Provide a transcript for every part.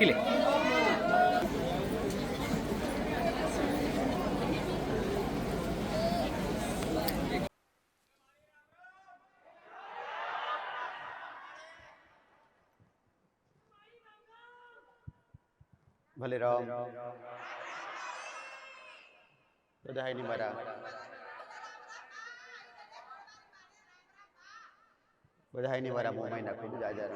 મૂકી લે. ભલે રામ બધાયની મારા મોમાઈના ખૂબ જ આજાર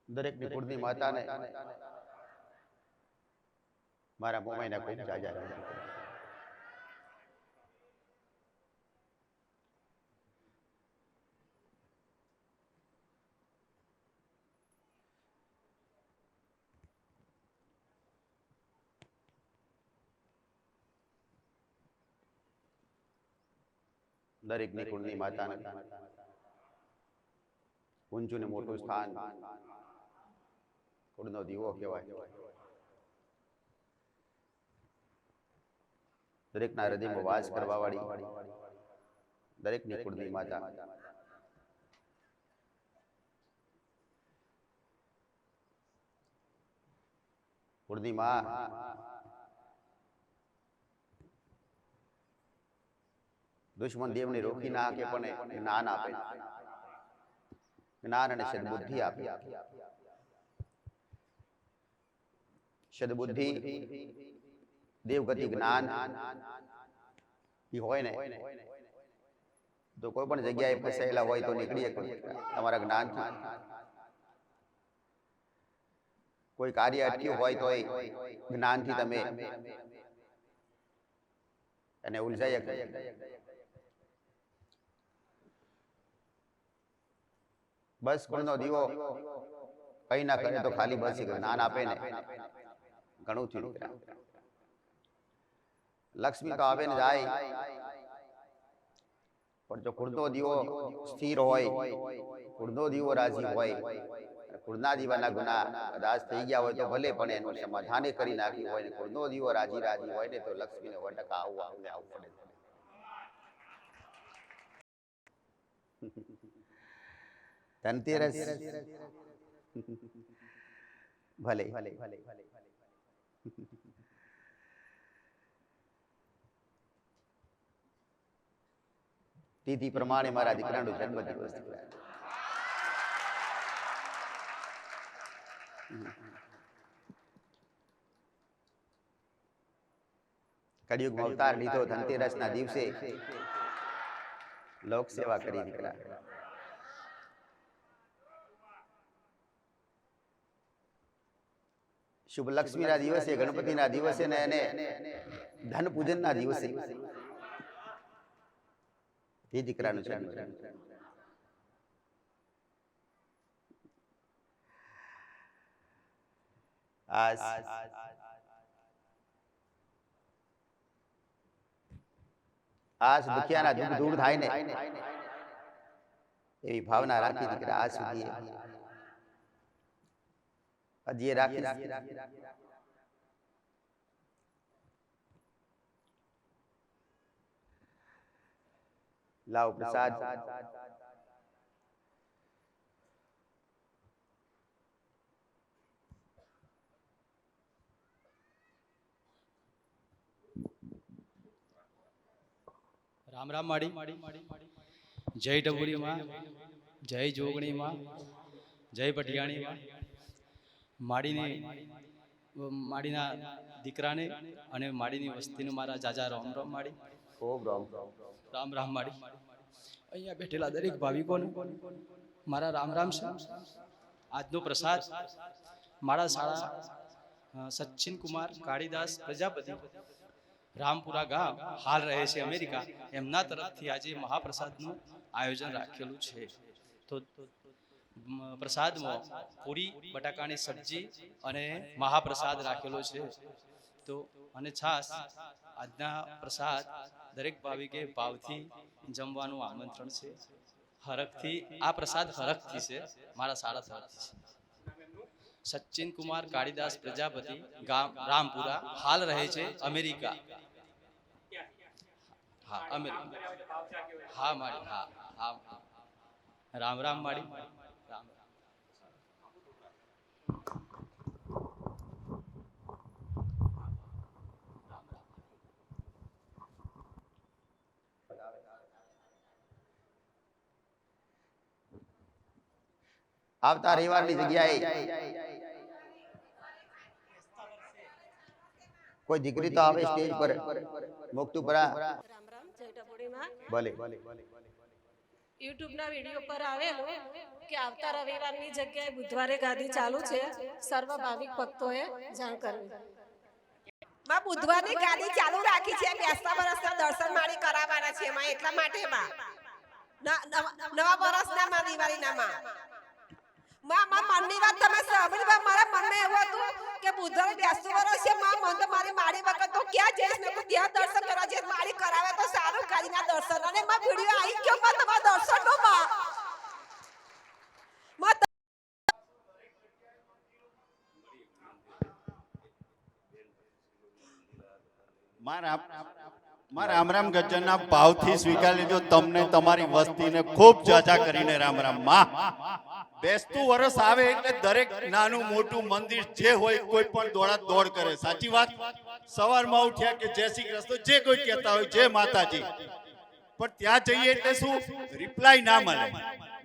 દરેકની કુળની માતાને મારા મોમાઈના ખૂબ જ આજાર દરેક ની કુળની માતાને ઊંચું ને મોટું સ્થાન કુળનો દીવો કહેવાય. દરેકના હૃદયમાં વાસ કરવા વાળી દરેકની કુળની માતા કુળની માં દુશ્મન દેવને રોકી ના કે પણ જ્ઞાન આપે, જ્ઞાન અને સદબુદ્ધિ આપે. સદબુદ્ધિ દેવગતિ જ્ઞાન હોય ને તો કોઈ પણ જગ્યાએ ફસાયેલા હોય તો નીકળી શકે તમારા જ્ઞાનથી. કોઈ કાર્ય અટક્યું હોય તો જ્ઞાનથી તમે એને ઉલઝાઈ શકો. બસ કુળનો દીવો કઈ ના કરે તો ખાલી બસ જ્ઞાન આપે ને ઘણું થયું. લક્ષ્મી તો આવે ને જાય, પણ જો કુળનો દીવો સ્થિર હોય, કુળનો દીવો રાજી હોય, કુળના દીવાના ગુના કદાચ થઈ ગયા હોય તો ભલે પણ એનું સમાધાન કરી નાખ્યું હોય ને કુળનો દીવો રાજી હોય ને તો લક્ષ્મીને વટક આવવું પડે. ધનતેરસ ભલે તિથિ પ્રમાણે મારા દીકરાનો જન્મદિવસ કળિયુગમાં અવતાર લીધો. ધનતેરસના દિવસે લોક સેવા કરી દીકરા. શુભ લક્ષ્મીના દિવસે, ગણપતિના દિવસે ને એને ધન પૂજનના દિવસે એ દીકરાનું જન્મ. આજ દુખિયાના દુઃખ દૂર થાય ને એવી ભાવના રાખી દીકરા આજ સુધી હજી રાખી. લાવ પ્રસાદ. રામ રામ માડી. જય ડબુરી માં, જય જોગણી માં, જય પટિયાણી માં. માડીના દીકરાને અને માડીની વસ્તીને મારા જાજા રામ રામ માડી. ખૂબ રામ રામ માડી. અહીંયા બેઠેલા દરેક ભાવિકોને મારા રામ રામ છે. આજનો પ્રસાદ મારા શાળા સચિન કુમાર કાળીદાસ પ્રજાપતિ રામપુરા ગામ હાલ રહે છે અમેરિકા, એમના તરફથી આજે મહાપ્રસાદનું આયોજન રાખેલું છે. તો પ્રસાદમાં પૂરી બટાકાની સબ્જી અને મહાપ્રસાદ રાખેલો છે. તો અને છાસ. આજના પ્રસાદ દરેક ભાવિકે ભાવથી જમવાનું આમંત્રણ છે. હરખથી આ પ્રસાદ હરખથી છે, મારા સારા તરફથી છે. સચિન કુમાર કાળીદાસ પ્રજાપતિ ગામ રામપુરા હાલ રહે છે અમેરિકા. હા અમેરિકા. હા માડી, હા હા. રામ રામ માડી. રામ. આવતા રવિવારની જગ્યાએ કોઈ દીકરી તો આવે સ્ટેજ પર મુક્તુપરા. રામ રામ જય ડબોડીમાં ભલે યુટ્યુબ ના વિડીયો પર આવેલું કે આવતા રવિવારની જગ્યાએ બુધવારે ગાદી ચાલુ છે. સર્વ ભાવિક ભક્તોએ જાણ કરવી. માં બુધવારની ગાદી ચાલુ રાખી છે. બેસતા વર્ષના દર્શન માળી કરાવવાના છે માં, એટલા માટે માં નવા વર્ષના માં દિવાળીના માં મનની વાત તમે સાંભળી. મારા મનમાં એવું હતું કે બુધવારે બેસતું વર્ષ છે માં, મન તો મારી માળી વગર તો ક્યાં જઈશ? મેં તો ત્યાં દર્શન કરવા જઈશ. માળી કરાવે તો સારું, ગાદીના દર્શન. અને માં વિડીયો આવી ગયો માં તમારા દર્શનનો માં. રામ રામ ગજ્જનના ભાવથી સ્વીકાર લીધો તમને, તમારી વસ્તીને ખૂબ જાજા કરીને રામ રામ. માં બેસતું વર્ષ આવે એટલે દરેક નાનું મોટું મંદિર જે હોય કોઈ પણ દોડા દોડ કરે. સાચી વાત. સવારમાં ઉઠ્યા કે જય શ્રી કૃષ્ણ જે કોઈ કહેતા હોય, જય માતાજી, પણ ત્યાં જઈએ એટલે શું રિપ્લાય ના મળે.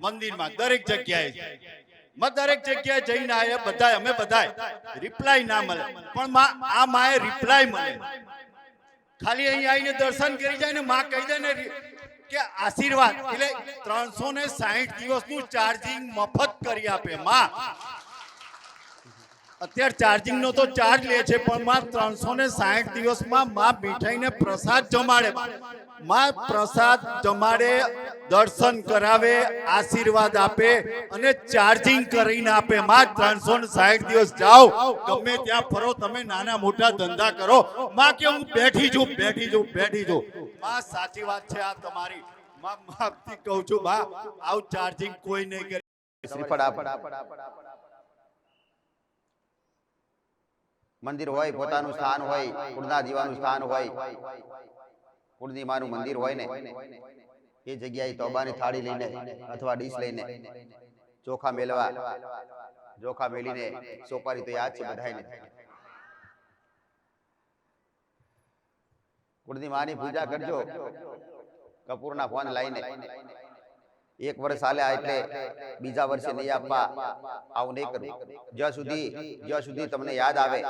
મંદિરમાં દરેક જગ્યાએ જઈને આવ્યા બધા, અમે બધા રિપ્લાય ના મળે, પણ માં આ માએ રિપ્લાય મળે. ખાલી અહીં આવીને દર્શન કરી જાય ને માં કહી દે ને કે આશીર્વાદ, એટલે 360 દિવસનું ચાર્જિંગ મફત કરી આપે માં. અત્યારે ચાર્જિંગ નો તો ચાર્જ લે છે, પણ માં 360 દિવસમાં માં મીઠાઈને પ્રસાદ જમાડે. માં પ્રસાદ જમાડે, દર્શન કરાવે, આશીર્વાદ આપે અને ચાર્જિંગ કરીને આપે. માં 360 દિવસ જાઓ, ગમે ત્યાં ફરો, તમે નાના મોટા ધંધા કરો, માં કે હું બેઠી છું. માં સાચી વાત છે આ તમારી. માં માફથી કહું છું માં, આવું ચાર્જિંગ કોઈ નહીં કરે. શ્રીફળ આપ. મંદિર હોય, પોતાનું સ્થાન હોય, કુળના દીવાનું સ્થાન હોય, કુળની માનું મંદિર હોય ને એ જગ્યાએ તોબાની થાળી લઈને અથવા ડીશ લઈને ચોખા મેળવા, ચોખા મેળીને સોપારી તો યાદ છે બધાને. કુળની માની પૂજા કરજો. કપૂરના ફોન લાઈને 1 વર્ષ હાલ્યા એટલે બીજા વર્ષે નહીં આપવા આવું નહીં કરવું. જ્યાં સુધી તમને યાદ આવે,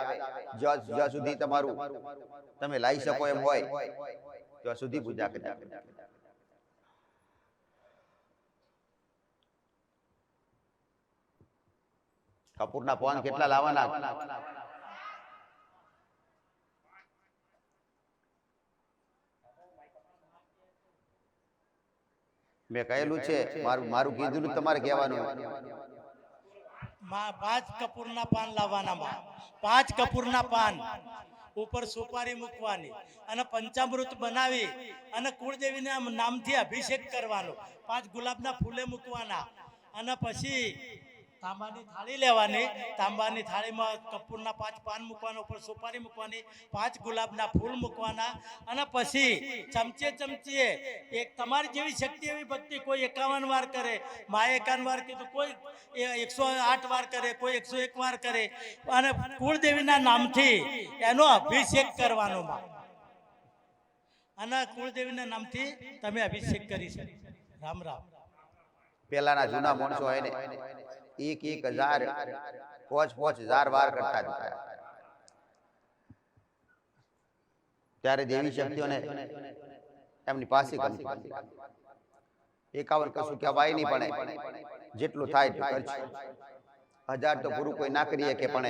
જ્યાં સુધી તમારું તમે લાવી શકો એમ હોય ત્યાં સુધી પૂજા કરજો. કપૂરના ફોન કેટલા લાવવાના? મેં કહેલું છે, મારું કીધું તમારે કહેવાનું. 5 કપૂરના પાન લાવવાના. 5 કપૂરના પાન ઉપર સુપારી મૂકવાની અને પંચામૃત બનાવી અને કુળદેવીના નામથી અભિષેક કરવાનો. 5 ગુલાબના ફૂલે મૂકવાના અને પછી તાંબાની થાળી લેવાની. તાંબાની થાળીમાં કપૂરના 5 પાન મૂકવાના, ઉપર સુપારી મૂકવાની, 5 ગુલાબના ફૂલ મૂકવાના અને પછી ચમચીએ એક તમારી જેવી શક્તિ એવી ભક્તિ, કોઈ 51 વાર કરે, માએ 51 વાર કીધું, કોઈ 108 વાર કરે, કોઈ 101 વાર કરે અને કુળદેવીના નામથી એનો અભિષેક કરવાનો માં. અને કુળદેવીના નામથી તમે અભિષેક કરી શકો. રામ રામ. પેલાના જૂના માણસો હોય ને 1,000 5,000 વાર કરતા હતા. ત્યારે દેવી શક્તિઓને એમની પાસે ગમતી. 51 કશું કહેવાય નહીં, પણ જેટલું થાય એટલું કરશે. 1000 તો પૂરું કોઈ ના કરીએ કે, પણ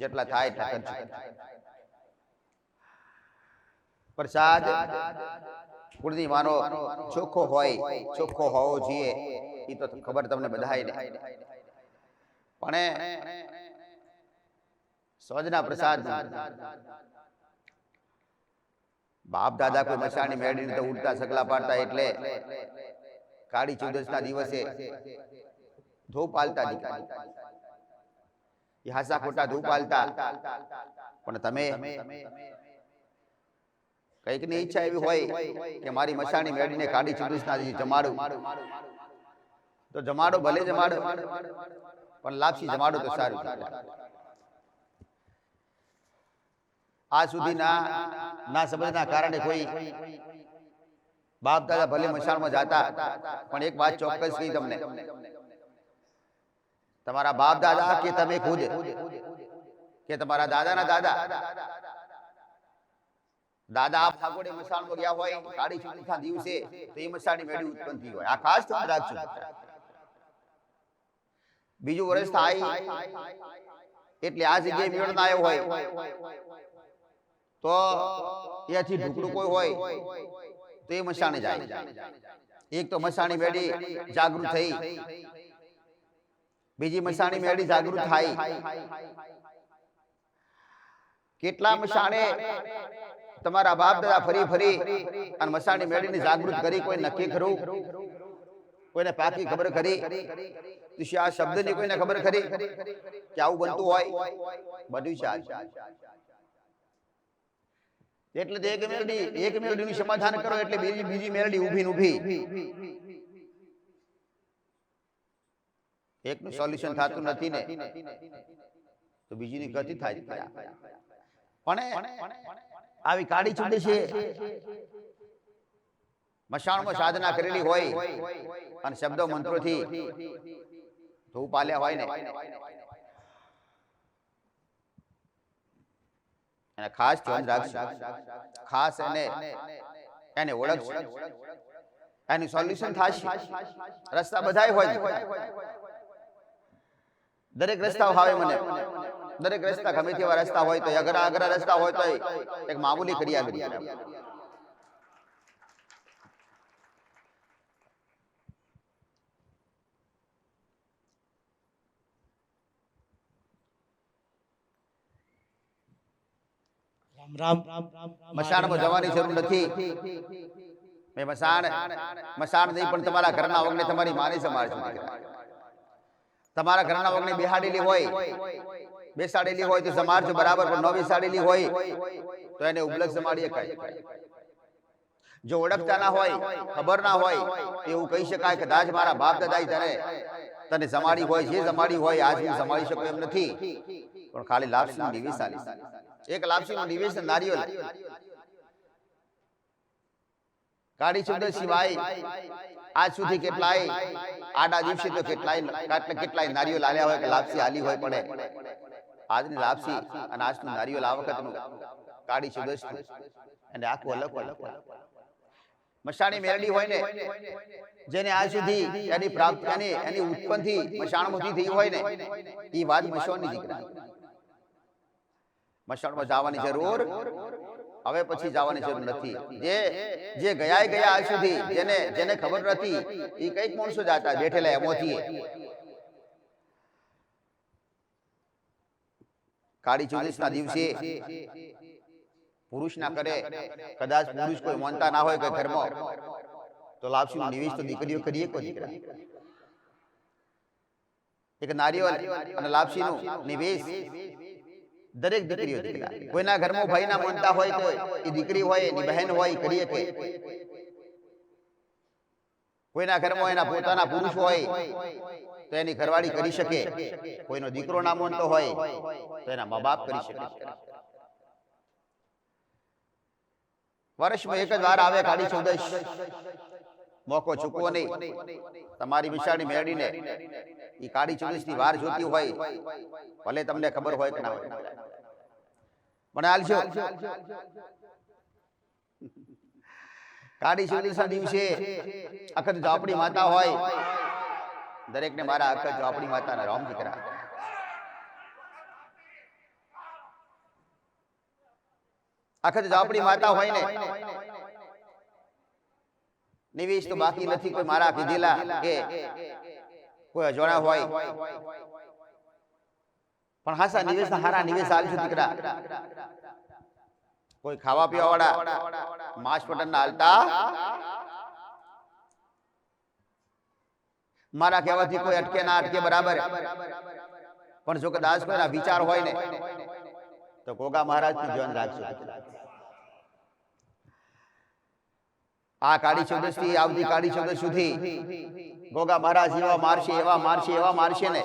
જેટલા થાય એટલા કરશે. પ્રસાદ કુળની માનો ચોખ્ખો હોય, ચોખ્ખો હોવો જોઈએ એ તો ખબર તમને બધાને. પણ સોજના પ્રસાદ બાપ દાદા કોઈ મસાણી મેળવીને તો ઉડતા સગલા પાડતા, એટલે કાળી ચૌદસના દિવસે ધૂપ આલતા. દીકરા એ હાસા ખોટા ધૂપ આલતા પણ તમે કઈક ની ઈચ્છા એવી હોય કે મારી મસાણી મેળીને કાઢી ચુડીસના જમાડું, તો જમાડો ભલે જમાડો, પણ લાપસી જમાડો તો સારું. આ સુધીના ના સમજના કારણે કોઈ બાપ દાદા ભલે મશાળમાં જાતા, પણ એક વાત ચોક્કસ કહી તમને, તમારા બાપ દાદા કે તમે ખુદ કે તમારા દાદાના દાદા દાદા ફાગોડે મશાળમાં ગયા હોય કાળી ચૂડીના દિવસે, તો એ મશાળની મેળી ઉત્પન્ન થઈ હોય. આ ખાસ ધ્યાન રાખજો. બીજું વર્ષ થાય એટલે આ જગ્યાએ મેળ ના આવ્યો હોય તો ત્યાંથી ઢુકડું કોઈ હોય તો એ મસાણે જાય. એક તો મસાણી મેળી જાગૃત થઈ, બીજી મસાણી મેળી જાગૃત થાય. કેટલા મસાણે તમારા બાપ દાદા ફરી ફરી અને મસાણી મેળીને જાગૃત કરી, કોઈ નક્કી ખરું? કોઈને પાકી ખબર ખરી? આ શબ્દની કોઈને ખબર ખરી કે આવું બનતું હોય? બધું છે. એટલે એક મેલડીનું સમાધાન કરો એટલે બીજી મેલડી ઊભી ને ઊભી. એકનું સોલ્યુશન થતું નથી ને તો બીજીની ગતિ થાય. પણ આવી કાળી ચૂંટી છે મશાણમાં સાધના કરેલી હોય અને શબ્દો મંત્રોથી ધૂપ આલ્યા હોય ને, અને ખાસ ધ્યાન રાખજો, ખાસ એને ઓળખજો, એનું સોલ્યુશન થશે. રસ્તા બધાય હોય, દરેક રસ્તા આવે મને, દરેક રસ્તા ગમે તેવા રસ્તા હોય તો અઘરા અઘરા રસ્તા હોય તો એક મામૂલી કરી આગળ. મશાણમાં જવાની જરૂર નથી. મશાણ નહીં પણ તમારા ઘરના વગને તમારી માની સંભાળજો. તમારા ઘરના વગને બેહાડેલી હોય, બેસાડેલી હોય તો સમારજો બરાબર, પણ ન બેસાડેલી હોય તો એને ઉબલક સમાડીએ કાય. જો ઓળખતા ના હોય, ખબર ના હોય, એવું કહી શકાય કે કદાચ મારા બાપ દાદાએ તને સમાડી હોય, જે સમાડી હોય આજ હું સમાડી શકું એમ નથી, પણ ખાલી લાપસીનું નિવેશ આલી. એક લાપસીનું નિવેશ નારિયેળ. કાળી ચૂંદડી સિવાય આજ સુધી કેટલાય આડા દિવસે તો કેટલાય નારિયેળ આલ્યા હોય કે લાપસી આલી હોય, પણ આજની લાપસી અને આજનું નારિયેળ આ વખતનું કાળી ચૂંદડી અને આખું અલગ અલગ. મશાણી મેરડી હોય ને જેને આજ સુધી એની પ્રાપ્તિ એની ઉત્પન્નથી મશાણમાંથી થઈ હોય ને, એ વાત મશાણની દીકરા. મશાણમાં જવાની જરૂર હવે પછી જવાની જરૂર નથી. જે ગયા આજ સુધી જેને ખબર નથી એ કઈક માણસો જાતા બેઠેલા એમોથી. કાળી ચૌદસના દિવસે પુરુષ ના કરે, કદાચ પુરુષ કોઈ માનતા ના હોય કે ઘરમાં, તો લાપસીનું નિવેશ તો દીકરીઓ કરીએ. કોઈ દીકરા એક નારિયેળ અને લાપસીનું નિવેશ દરેક દીકરીઓ દીકરા. કોઈના ઘરમાં ભાઈ ના માનતા હોય તો એ દીકરી હોય, એની બહેન હોય, કરીએ કે. કોઈના ઘરમાં એના પોતાના પુરુષ હોય તો એની ઘરવાળી કરી શકે. કોઈનો દીકરો ના માનતો હોય તો એના મા બાપ કરી શકે. વર્ષમાં એક જ વાર આવે કાળી ચૌદશ, મોકો ચૂકવો નહીં. તમારી વિશાળી મેળવીને એ કાળી ચૌદશની વાર જોતી હોય, ભલે તમને ખબર હોય કે ના હોય, પણ હાલજો. કાળી ચૌદશના દિવસે અખત ઝોપડી માતા હોય, દરેકને મારા અખત ઝોપડી માતાના રામ દીકરા. અખત ઝોપડી માતા હોય ને નિવેશ તો બાકી નથી કોઈ મારા કીધેલા કે કોઈ અજવાણા હોય, પણ હાસા નિવેશ હારા નિવેશ આલજો દીકરા. કોઈ ખાવા પીવા વાળા માંસ મટન ના હાલતા, મારા કહેવાથી કોઈ અટકે ના અટકે બરાબર, પણ જો કદાચ કોઈના વિચાર હોય ને તો ગોગા મહારાજનું ધ્યાન રાખજો. આ કાળી ચૌદશ થી આવતી કાળી ચૌદશ સુધી ગોગા મહારાજ એવા મારશે ને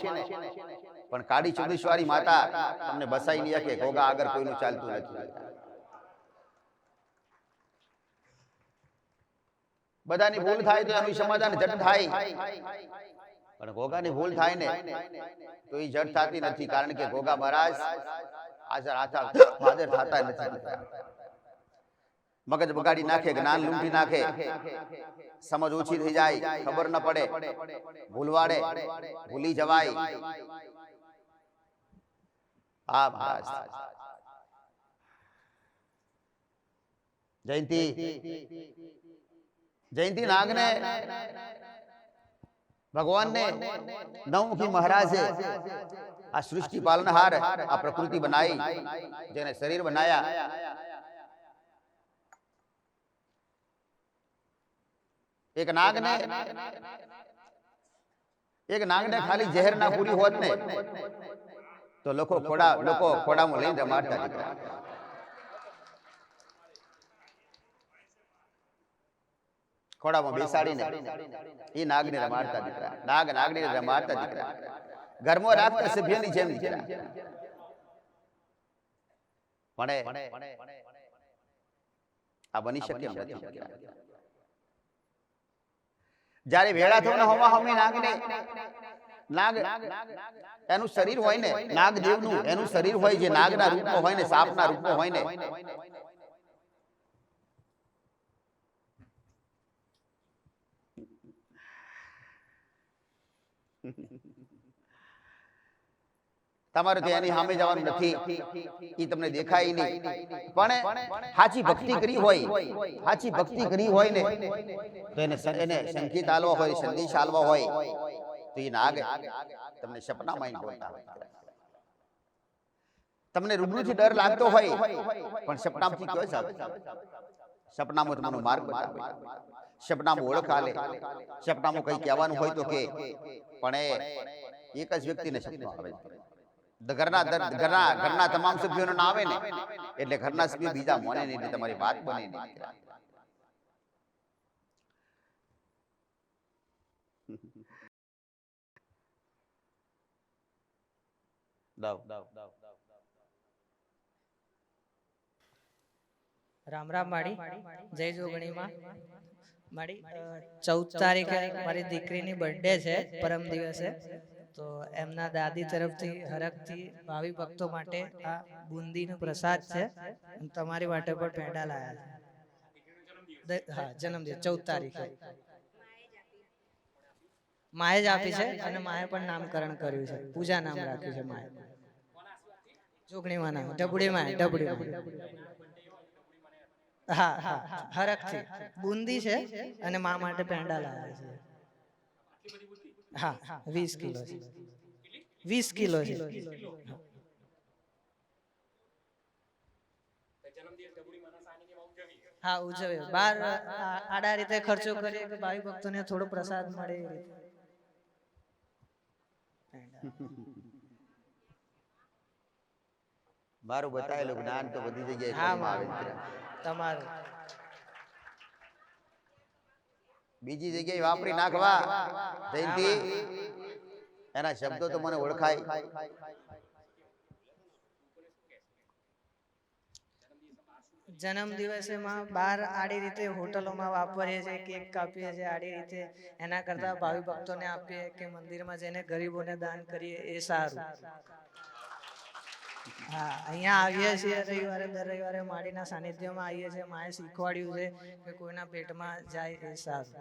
પણ કાળી ચૌદશ વાળી માતા તમને બસાઈ નહીં શકે. ગોગા આગળ કોઈનું ચાલતું નથી. બધાની ભૂલ થાય તો એનું સમાધાન ઝટ થાય, પણ ગોગાની ભૂલ થાય ને તો એ ઝટ થતી નથી. કારણ કે ગોગા મહારાજ હાજર થતા નથી. મગજ બગાડી નાખે, જ્ઞાન લૂંટી નાખે, સમજ ઓછી થઈ જાય, ખબર ન પડે, ભૂલવાડે, ભૂલી જવાય. આ મહારાજ જયંતી નાગને ભગવાનને નવમુખી મહારાજે આ સૃષ્ટિ પાલનહાર આ પ્રકૃતિ બનાવી, જેને શરીર બનાયા. એક નાગને ખાલી ઝેર ના પૂરી હોત ને તો લોકો ખોડામાં લઈને રમાડતા દીકરા. ખોડામાં બેસાડીને એ નાગને રમાડતા દીકરા. નાગને રમાડતા દીકરા. ઘરમાં રાખતા સભ્યની જેમ દીકરા. પણ આ બની શકે એમ નથી દીકરા. જ્યારે વેળા થયો ને હોમી નાગ એનું શરીર હોય ને, નાગદેવનું એનું શરીર હોય, જે નાગના રૂપમાં હોય ને, સાપના રૂપમાં હોય ને, તમારે તો એની સામે જવાનું નથી, એ તમને દેખાય નહીં. પણ સાચી ભક્તિ કરી હોય ને તો એને સંકેત આલવા હોય, સંદેશ આલવા હોય તો એ નાગ તમને સપનામાં બોલતા હોય. તમને રૂબરૂથી ડર લાગતો હોય પણ સપનામાંથી કયો સાહેબ? સપનામાં તમારો માર્ગ બતાવે, સપનામાં ઓળખ આલે, સપનામાં કઈ કહેવાનું હોય તો કે. પણ એક જ વ્યક્તિને સપનું આવે છે. ઘરના તમામ સભ્યોનો ના આવે ને એટલે ઘરના સભ્યો બીજા મોને નહીં, તમારી વાત બને નહીં. રામ રામ માડી, જય જોગણીમાં માડી. 14 તારીખે મારી દીકરીની બર્થડે છે, પરમ દિવસે. તો એમના દાદી તરફથી હરખથી ભાવિ ભક્તો માટે આ બુંદીનો પ્રસાદ છે. તમારી માટે પણ પેંડા લાયા છે. હા, જન્મદિવસ 14 તારીખે માએ જ આપી છે અને માએ પણ નામકરણ કર્યું છે, પૂજા નામ રાખ્યું છે માએ. જોગણીમાં નામ ઢબુડી. હા હા, હરખથી બુંદી છે અને મા માટે પેંડા લાવ્યા છે. હા, 20 કિલો છે. 20 કિલો છે. હા, ઉજવે. બાર આડા રીતે ખર્ચો કરીએ કે ભાવિ ભક્તોને થોડો પ્રસાદ મળે એ રીતે. મારું બતાવેલું જ્ઞાન તો બધી જગ્યાએ હા આવે છે. તમારું બીજી જગ્યાએ વાપરી નાખવા જયંતી, એના શબ્દો તો મને ઓળખાય. જન્મ દિવસેમાં બાર આડી રીતે હોટલોમાં વાપરીએ છીએ, કેક કાપીએ છીએ આડી રીતે. એના કરતા ભાવિ ભક્તોને આપીએ કે મંદિરમાં જઈને ગરીબોને દાન કરીએ એ સારું. હા, અહીંયા આવીએ છીએ રવિવારે, દર રવિવારે માડીના સાનિધ્યમાં આવીએ છીએ. માએ શીખવાડ્યું છે કે કોઈના પેટમાં જાય એ સારું.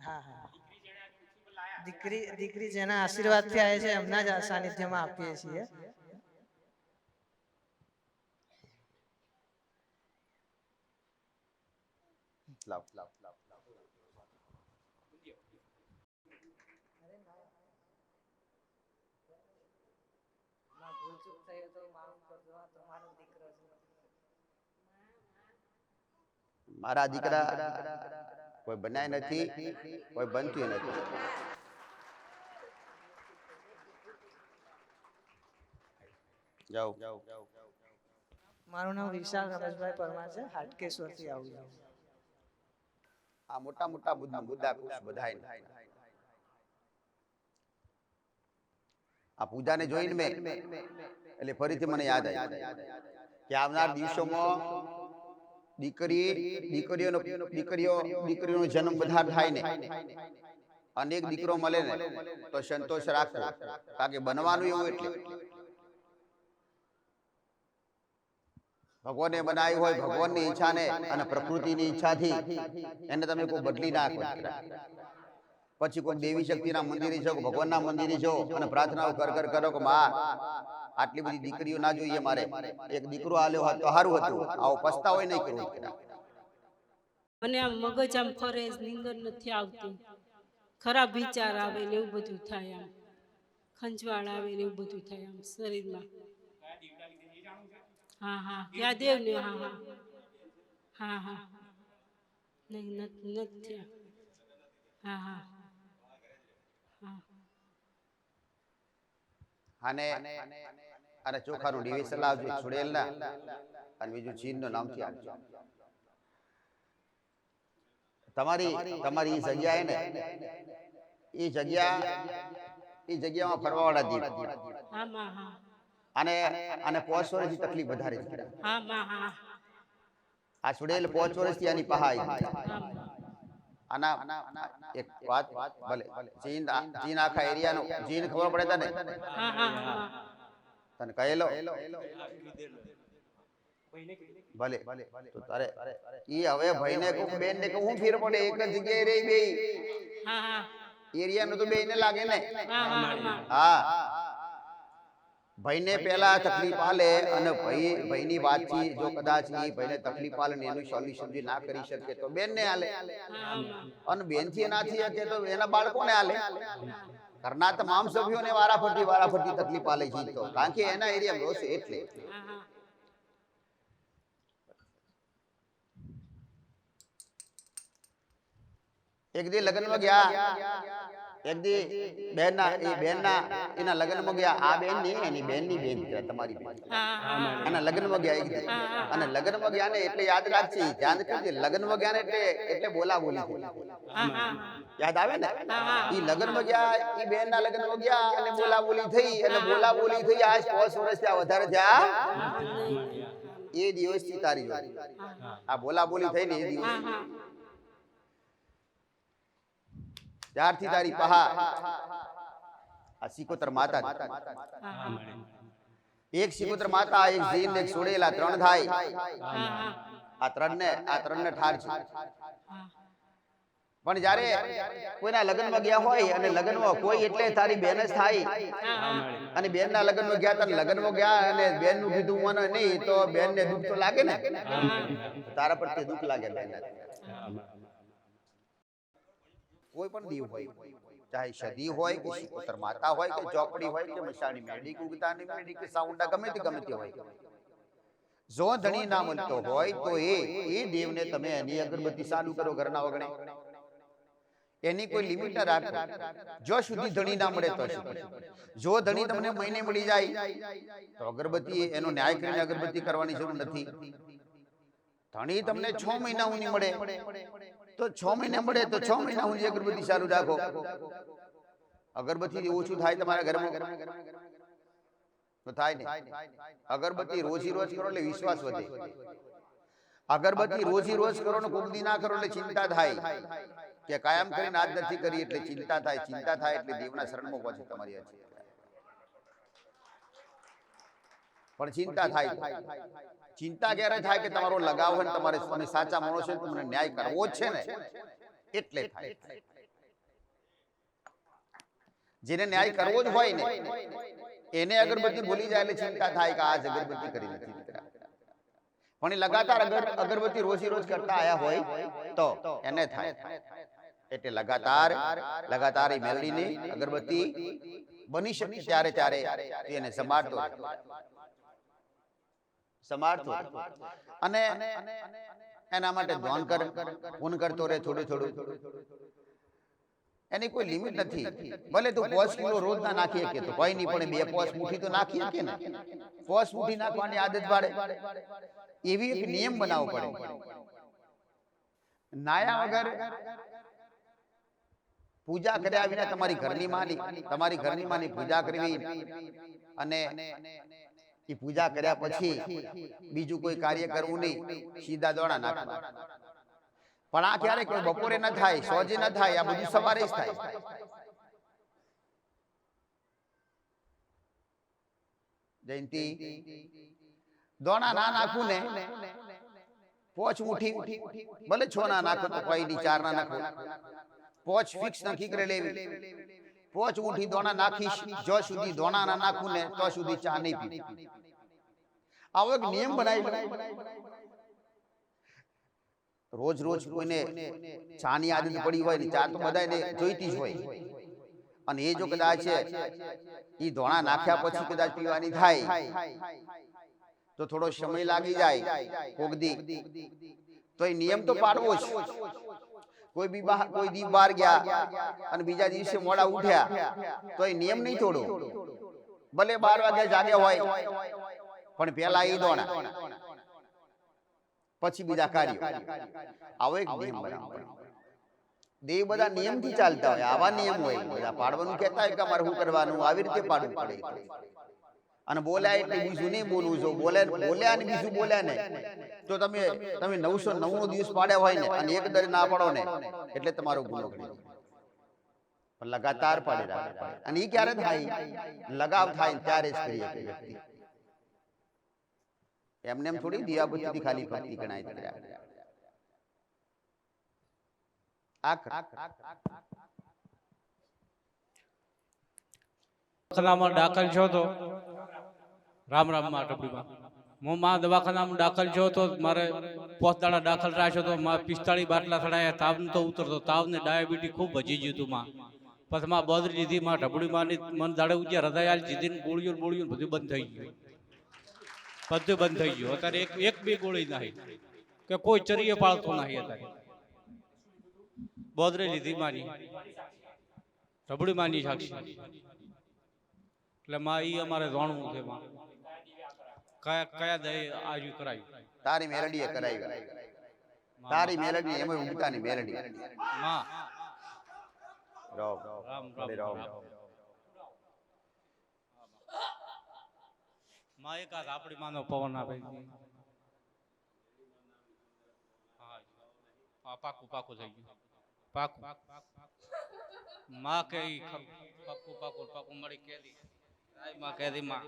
હા હા, દીકરી જેના આશીર્વાદથી આવે છે એમના જ સાનિધ્યમાં આપીએ છીએ. મારા દીકરા કોઈ બનાય નથી, કોઈ બનતું નથી. જાઓ. મારું નામ વિશાલ રમેશભાઈ પરમાર છે, હાટકેશ્વરથી આવું છું. આ મોટા મોટા મુદ્દા બધાય આ પૂજાને જોઈને મેં એટલે ફરીથી મને યાદ આવ્યું કે આવનાર દિવસોમાં દીકરીઓનો જન્મ બધા થાય ને અને એક દીકરો મળે ને તો સંતોષ રાખવો, કારણ કે બનવાનું એવું એટલે ભગવાને બનાવી હોય ભગવાનની ઈચ્છાને અને પ્રકૃતિની ઈચ્છાથી એને તમે કોઈ બદલી નાખો. પછી કોઈ દેવી શક્તિના મંદિરે જાઓ, ભગવાનના મંદિરે જાઓ અને પ્રાર્થનાઓ કરો કે માં આટલી બધી દીકરીઓ ના જોઈએ, મારે એક દીકરો આલ્યો હોત તો સારું હતું. આવો પસ્તાવો નહીં કરવો. મને આમ મગજ આમ ફરે, નીંદર નથી આવતી, ખરાબ વિચાર આવે ને એવું બધું થાય, આમ ખંજવાળ આવે ને એવું બધું થાય આમ શરીરમાં. હા હા ક્યાં દેવ ને હા હા હા હા નહીં નથી. હા હા અને અને ચોખાનું ડિવિઝન લાવજો, છોડેલના, અને બીજું ચીનનું નામથી આપજો. તમારી જગ્યાએ ને એ જગ્યામાં ફરવાવાળા જીવ અને 5 વર્ષથી તકલીફ વધારે છે. આ છોડેલ 5 વર્ષથી આની પહાઈ આના એક વાત ભલે ચીન આખા એરિયાનો ચીન ખબર પડે તને કહેલો ભલે તો તારે ઈ હવે ભાઈને કહું બેન ને કહું ફેર પડે, એક જ જગ્યાએ રહી બે એરિયાનો તો બેને લાગે ને. હા ભાઈને પેલા તકલીફ આલે અને ભાઈની વાતથી જો કદાચ ઈ ભાઈને તકલીફ આલે ને એનું સોલ્યુશન જે ના કરી શકે તો બેનને આલે, અને બેનથી ના થઈ શકે તો એના બાળકોને આલે. ઘરના તમામ સભ્યોને વારાફરતી તકલીફ આલે છે, તો કારણ કે એના એરિયા રોશે એટલે. એક દી લગ્નમાં ગયા, એક દી બેનના એના લગ્નમાં ગયા. આ બેન ની એની બેનની બેન છે, તમારી બેન. અને લગ્નમાં ગયા એક દી, અને લગ્નમાં ગયા ને એટલે યાદ રાખજે, ધ્યાન કરજે, લગ્નમાં ગયા ને એટલે બોલા બોલી થઈ. યાદ આવે ને? ઈ લગ્નમાં ગયા, ઈ બેન ના લગ્નમાં ગયા અને બોલા બોલી થઈ, અને બોલા બોલી થઈ આજ 5 વર્ષ થયા, વધારે થયા. એ દિવસથી તારી આ બોલા બોલી થઈ ને એ દિવસ ત્યારથી તારી પહા આ સિકોતર માતા, એક સિકોતર માતા, એક જીન, એક છોડેલા, 3 થાય. આ ત્રણને ઠાર છે. પણ જ્યારે કોઈના લગ્નમાં ગયા હોય અને લગ્નમાં કોઈ એટલે તારી બેન જ થાય, અને બેનના લગ્નમાં ગયા, તને લગ્નમાં ગયા અને બેનનું કીધું મને નહીં તો બેનને દુઃખ તો લાગે ને, તારા પર તે દુઃખ લાગે. કોઈ પણ દીવ હોય, ચાહે સદી હોય કે સિકોતર માતા હોય કે ચોપડી હોય કે મસાણી મેડી કુગતાની મેડી કે સાઉન્ડા ગમે તે હોય, જો ધણી ના મળતો હોય તો એ દેવને તમે એની અગરબત્તી ચાલુ કરો ઘરના વગણે. એની કોઈ લિમિટ ના રાખો, જો સુધી ધણી ના મળે તો. જો ધણી તમને મહિને મળી જાય તો અગરબત્તી એનો ન્યાય કરીને અગરબત્તી કરવાની જરૂર નથી. ધણી તમને 6 મહિના ઊની મળે તો 6 મહિના મળે તો 6 મહિના ઊની અગરબત્તી ચાલુ રાખો. અગરબત્તી ઓછું થાય તમારા ઘરમાં તો થાય ને. અગરબત્તી રોજી રોજ કરો એટલે વિશ્વાસ વધે. અગરબત્તી રોજી રોજ કરો ને કોક દી ના કરો એટલે ચિંતા થાય કે કાયમ કરીને આજ નથી કરી એટલે ચિંતા થાય. ચિંતા થાય એટલે દેવના શરણમાં પહોંચે તમારી. પણ ચિંતા થાય. ચિંતા ક્યારે થાય કે તમારો લગાવ હોય ને તમારે તમે સાચા માણસો છે, તમને ન્યાય કરવો જ છે ને એટલે થાય. જેને ન્યાય કરવો જ હોય ને એને અગરબત્તી ભૂલી જાય એટલે ચિંતા થાય કે આજ અગરબત્તી કરી નથી. પણ એ લગાતાર અગરબત્તી રોજી રોજ કરતા આયા હોય તો એને થાય. એટલે લગાતાર એ મેલડીની અગરબત્તી બની શકે ત્યારે એને સંભાળતો અને એના માટે ધ્યાન પૂન કરતો રહે થોડું. એની કોઈ લિમિટ નથી. ભલે તું 5 કિલો રોજ ના નાખી શકે તો કોઈ નહીં, પણ 2 પોસ મુઠ્ઠી તો નાખી શકે ને. પોસ મુઠ્ઠી નાખવાની આદત પાડે, એવી એક નિયમ બનાવવો પડે. નાયા વગર, પૂજા કર્યા વિના તમારી ઘરની માની પૂજા કરવી, અને એ પૂજા કર્યા પછી બીજું કોઈ કાર્ય કરવું નહીં, સીધા દોણા નાખવા. પણ આ ક્યારે કોઈ બપોરે ન થાય, સોજે ન થાય, આ બધું સવારે જ થાય. જયંતિ દોણા ના નાખું ને, 5 મુઠ્ઠી, ભલે 6 ના નાખો તો કોઈ નહીં, 4 ના નાખો, 5 ફિક્સ નક્કી કરી લેવી. 5 મુઠ્ઠી દોણા નાખીશ, જો સુધી દોણા ના નાખું ને તો સુધી ચા નહીં પી. આવો એક નિયમ બનાવી. રોજ રોજ કોઈને ચાની આદત પડી હોય ને, ચા તો બધાને જોઈતી જ હોય, અને એ જો કદાચ એ ધોણા નાખ્યા પછી કદાચ પીવાની થાય તો થોડો સમય લાગી જાય કોગદી, તો એ નિયમ તો પાડવો જ. કોઈ દી બહાર ગયા અને બીજા દિવસે મોડા ઉઠ્યા તો એ નિયમ નહીં તોડો. ભલે 12 વાગે જાગ્યા હોય, પણ પેલા એ દોણા, પછી બીજા કાર્યો. આવો એક નિયમ બનાવો. દેવ બધા નિયમથી ચાલતા હોય, આવા નિયમ હોય. બધા પાડવાનું કહેતા હોય કે અમારે શું કરવાનું, આવી રીતે પાડવું પડે. અને બોલ્યા એટલે બીજું નહીં બોલવું. જો બોલ્યા ને બીજું બોલ્યા ને તો તમે 999 દિવસ પાડ્યા હોય ને અને એક દર ના પાડો ને એટલે તમારો ગુનો ગણી. પણ લગાતાર પાડી રાખે. અને એ ક્યારે થાય? લગાવ થાય ત્યારે જ કરીએ વ્યક્તિ. એમને એમ થોડી દિયાબત્તી ખાલી ભક્તિ ગણાય. દવાખાનામાં દાખલ છો તો રામ માં ટપડીમાં હું માં દવાખાનામાં દાખલ છો તો મારે 5 દાડા દાખલ રાખ્યો તો 45 બાટલા ચડાયા. તાવ તો ઉતરતો, તાવ ને ડાયાબિટીસ ખૂબ વધી ગયું હતું. માં પછી માં બદરી લીધી, માં ટપડીમાં મન દાડે ઉજ્યા હૃદય આલ જીધી, ગોળીઓ બધું બંધ થઈ ગયું. બધું બંધ થઈ ગયું. અત્યારે એક બી ગોળી નહીં કે કોઈ ચરીએ પાળતો નહીં. અત્યારે બોદરે લીધી માની, રબડી માની સાક્ષી. એટલે માં ઈ અમારે જાણવું છે. માં કયા દે આજુ કરાયું? તારી મેલડીએ કરાવી. તારી મેલડી એમાં ઉગતાની મેલડી. માં રામ રામ. માં એક હાથ આપણી માનો પવન આપે. હા પાકું થઈ ગયું. પાકું માં કે પાકું મળી કેદી માં કેદી માં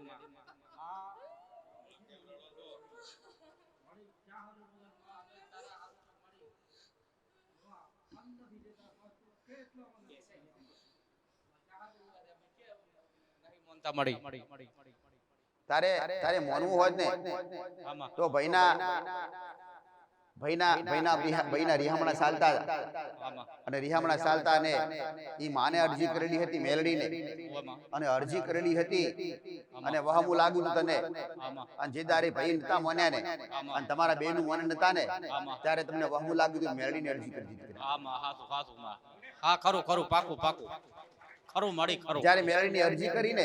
મળી. તારે મોનવું હોય ને તો ભાઈના રિહામણા ચાલતા અને રિહામણા ચાલતા ને ઈ માને અરજી કરેલી હતી મેલડીને, અને અરજી કરેલી હતી અને વહામું લાગ્યું તને, અને જે દારે ભાઈ નતા મોન્યા ને અને તમારા બેનું મોન નતા ને ત્યારે તમને વહામું લાગ્યું હતું, મેલડીને અરજી કરી દીધી. હા ખરું પાકું ખરું મળી ખરું. જ્યારે મેલડીની અરજી કરીને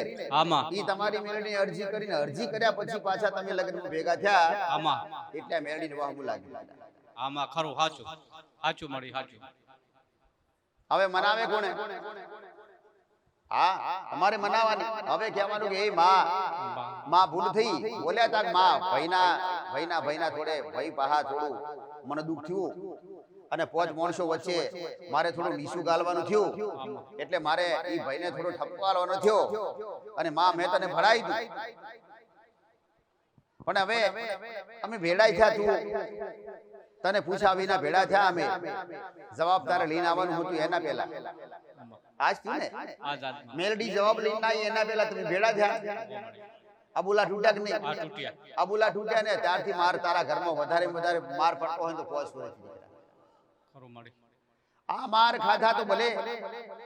ઈ તમારી મેલડીની અરજી કરીને અરજી કર્યા પછી પાછા તમે લગ્નમાં ભેગા થયા એટલે મેલડીને વહામું લાગ્યું. આમાં ખરું સાચું મળી સાચું. હવે મનાવે કોને? હા અમારે મનાવાની. હવે કહેવાનું કે એ માં ભૂલ થઈ, બોલ્યા તા માં ભાઈના થોડે ભાઈ પાહા થોડું મને દુઃખ થયું અને 5 માણસો વચ્ચે મારે થોડું નીસું ગાલવાનું થયું એટલે મારે ઈ ભાઈને થોડો ઠપકો આલવાનો થયો અને માં મેં તને ભરાઈ દીધું. પણ હવે અમે ભેડાઈ થયા, તું તને પૂછ્યા વિના ભેડા થયા. અમે જવાબ તારે લઈને આવવાનું હતું એના પહેલા. આજ થી ને મેલડી જવાબ લઈને આવી એના પહેલા તમે ભેડા થયા. અબુલા તૂટ્યા કે નહીં? અબુલા તૂટ્યા ને ત્યારથી માર તારા ઘરમાં વધારે માર પડતો હોય તો 5 વર્ષ આ માર ખાધા તો ભલે,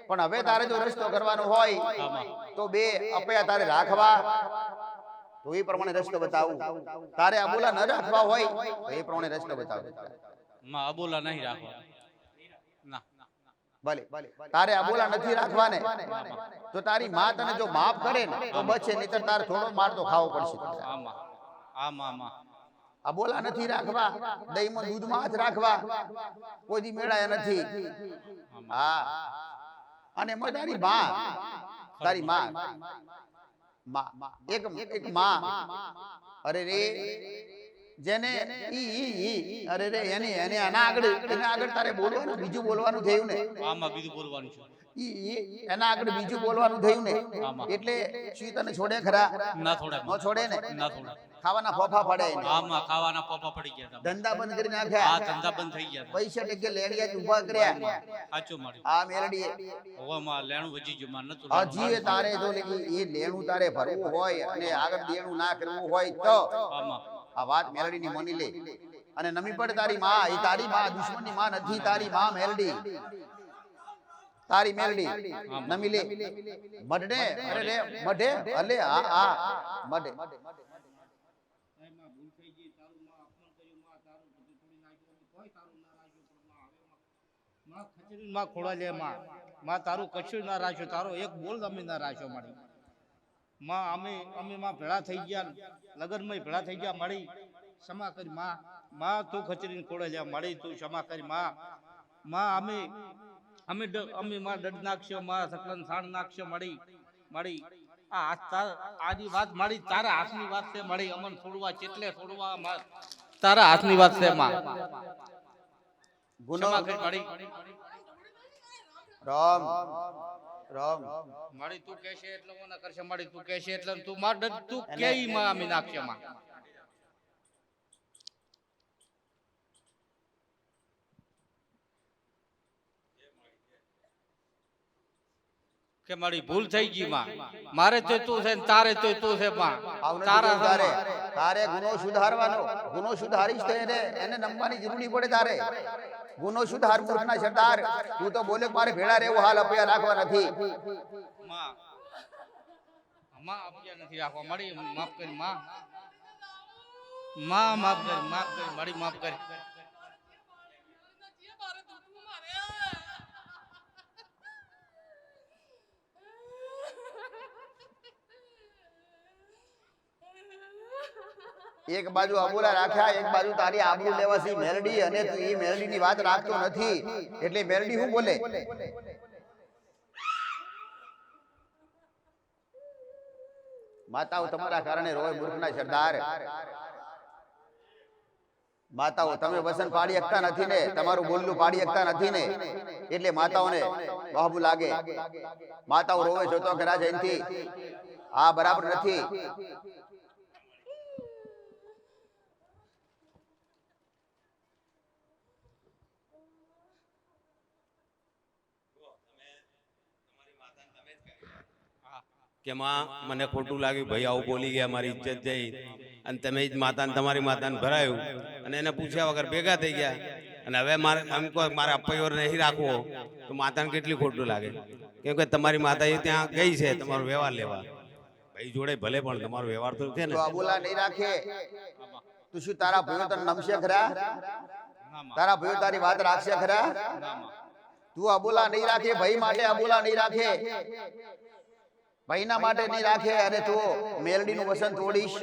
પણ હવે તારે જો રસ્તો કરવાનો હોય તો 2 અપયા તારે રાખવા તો એ પ્રમાણે રસ્તો બતાવું. તારે અબુલા ન રાખવા હોય તો એ પ્રમાણે રસ્તો બતાવું. માં અબુલા નહીં રાખવા. ના ભલે તારે અબોલા નથી રાખવા ને તો તારી માં તને જો માફ કરે ને તો બચે, નહીતર તારે થોડો માર તો ખાવો પડશે. આમાં આમાં આમાં અબોલા નથી રાખવા, દહીંમાં દૂધમાં હાથ રાખવા, કોઈ દી મેળાયા નથી. હા, અને એમાં તારી માં એક માં અરે રે જેને અરે રે એને આના આગળ તારે બોલવાનું, બીજું બોલવાનું થયું ને, આમાં બીજું બોલવાનું છે, એના આગળ બીજું બોલવાનું થયું ને, એટલે શું તને છોડે ખરા? ના થોડે ન છોડે ને, ના થોડે. ખાવાના ફોફા પડે એને. આમાં ખાવાના પોપા પડી ગયા હતા. ધંધા બંધ કરી આ નાખ્યા, ધંધા બંધ થઈ ગયા હતા. પૈસા ટકે લેડિયા જ ઊભા કર્યા. સાચું મારી આ મેલડીએ હવે માં લેણું વજી ગયું, માં નતું હજી એ તારે જો એ લેણું તારે ભરવું હોય અને આગળ દેણું ના કરવું હોય તો આમાં આ વાત મેલડીની માની લે અને નમી પડે તારી માં. એ તારી માં દુશ્મનની માં નથી, તારી માં મેલડી, તારી મેલડી નમી લે. મઢને અરે રે મઢે અલે આ મઢે માં ખોળા લે માં તારું કશું ના રાખ્યું, તારો એક બોલ અમે ના રાખ્યો મારી માં. અમે માં ભેળા થઈ ગયા, લગનમાં ભેળા થઈ ગયા મારી, ક્ષમા કરી માં તું ખચરીને ખોળે લે મારી, તું ક્ષમા કરી માં. અમે માં દડ નાખશો, માં સકલન સાણ નાખશો મારી. આ હાથ આજી વાત મારી તારા હાથની વાત છે મારી. અમન છોડવા ચેટલે છોડવા માં તારા હાથની વાત છે માં. ગુનો ક્ષમા કરી મારી. રામ રામ મારી તું કહેશે એટલે હું ના કરશે મારી, તું કહેશે એટલે તું માર દડ તું કેઈ માં અમે નાખશે માં. કે મારી ભૂલ થઈ ગઈ માં, મારે તો તું છે ને તારે તો તું છે માં. તારા તારે ગુનો સુધારવાનો, ગુનો સુધારીશ તો એને નમવાની જરૂર નહીં પડે. તારે ગુનો સુધાર, મૂર્ખના સરદાર. તું તો બોલે મારે ભેળા રહેવું, હાલ અપયા રાખવા નથી. માં અપયા નથી રાખવા મારી, માફ કરી માં. માફ કરી મારી, માફ કરી. એક બાજુ અબોલા રાખ્યા, એક બાજુ તારી આબરૂ લેવાસી મેલડી, અને તું એ મેલડીની વાત રાખતો નથી એટલે મેલડી શું બોલે? માતાઓ તમારા કારણે રોય મૂર્ખના સરદાર. માતાઓ તમે વસન પાડી શકતા નથી ને, તમારું બોલલું પાડી શકતા નથી ને, એટલે માતાઓને બહાબુ લાગે. માતાઓ રોવે છો તો ઘરા જયંતી, આ બરાબર નથી. કે માં મને ખોટું લાગ્યું, ભાઈ આવું બોલી ગયા, મારી ઇજ્જત જઈ, અને તમે જ માતાને તમારી માતાને ભરાયું અને એને પૂછ્યા વગર ભેગા થઈ ગયા, અને હવે મારે એમ કહો મારે અપૈયો નહીં રાખવો તો માતાને કેટલી ખોટું લાગે. કેમ કે તમારી માતા એ ત્યાં ગઈ છે તમારો વ્યવહાર લેવા, ભાઈ જોડે ભલે પણ તમારો વ્યવહાર તો છે ને. અબોલા નહીં રાખે તું શું તારા ભાઈઓ તને નમશે ખરા? તારા ભાઈઓ તારી વાત રાખશે ખરા? તું અબોલા નહીં રાખે, ભાઈ માટે અબોલા નહીં રાખે, ભાઈના માટે નહીં રાખે, અને તું મેલડીનું વસન તોડીશ.